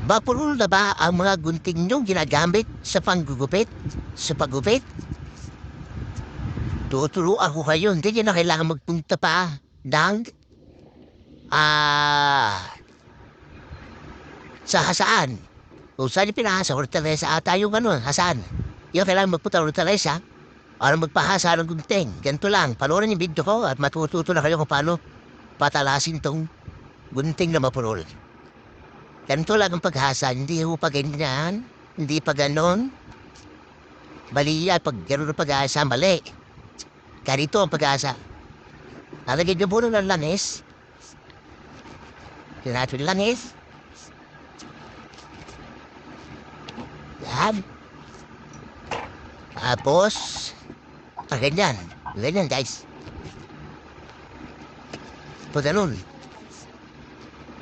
Vaporul na ba ang mga gunting niyong ginagamit sa panggugupit? Sa paggupit? Tuturuan ko kayo, hindi niyo na kailangan magpunta pa ng, ah, sa hasaan. Kung saan yung pinahasa, Hortaleza ata yung ano, hasaan. Yung kailangan magpunta ng Hortaleza, para magpahasa ng gunting. Ganito lang, panoorin yung video ko at matututo na kayo kung paano patalasin tong gunting na mapurol. Ganito lang ang paghasa, hindi ho pa ganyan, hindi pa ganon. Mali yan, pag gano'n ang paghasa, mali. Ganito ang paghasa. Lalagyan niyo muna ng langis. Natin langis. Yan. Tapos, ganyan. Ganyan, guys. Pag ganun.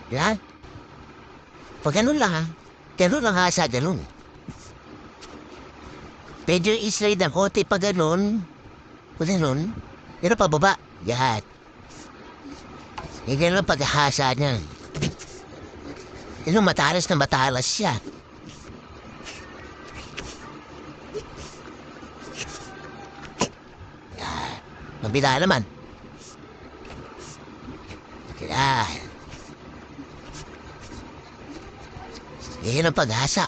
Yan. Pag ganun lang, ha. Ganun lang hasa, ganun. Pwede yung i-slide ng konti pag ganun. Pag ganun. Pero pababa. Yan. Ganyan lang paghahasa niyan. Yung matalas na matalas siya. Mabila naman. Yan. Yan ang paghasa.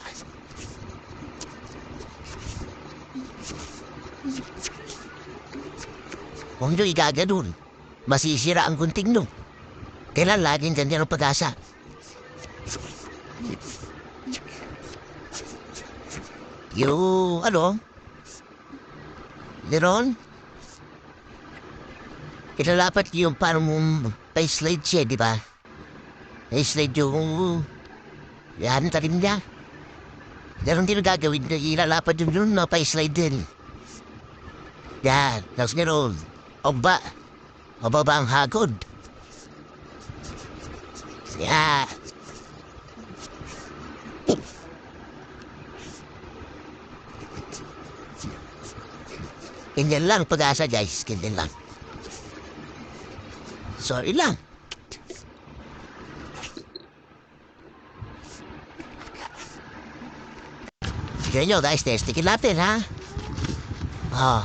Kung nyo igaganon, masisira ang gunting nyo. Kailan laging ganyan ang paghasa. Yung ano, Leron, ilalapat yung parang pa-slide siya, di ba? Pa-slide yung yan, talim niya. Ganon din ang gagawin na ilalapat yung na pa-slide din. Yan, tapos ganon. Oba, obaba ang hagod. Yan. Ganyan lang pag-asa, guys. Ganyan lang. Sorry lang. Sige nyo, guys. Testikin natin, ha? Ah.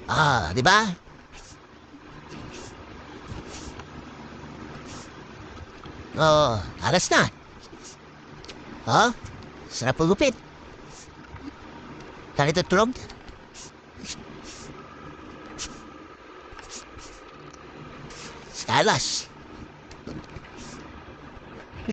Ah, di ba? Oh, alas na. Oh, sarap pagupit. Saan ito tulog? Alas.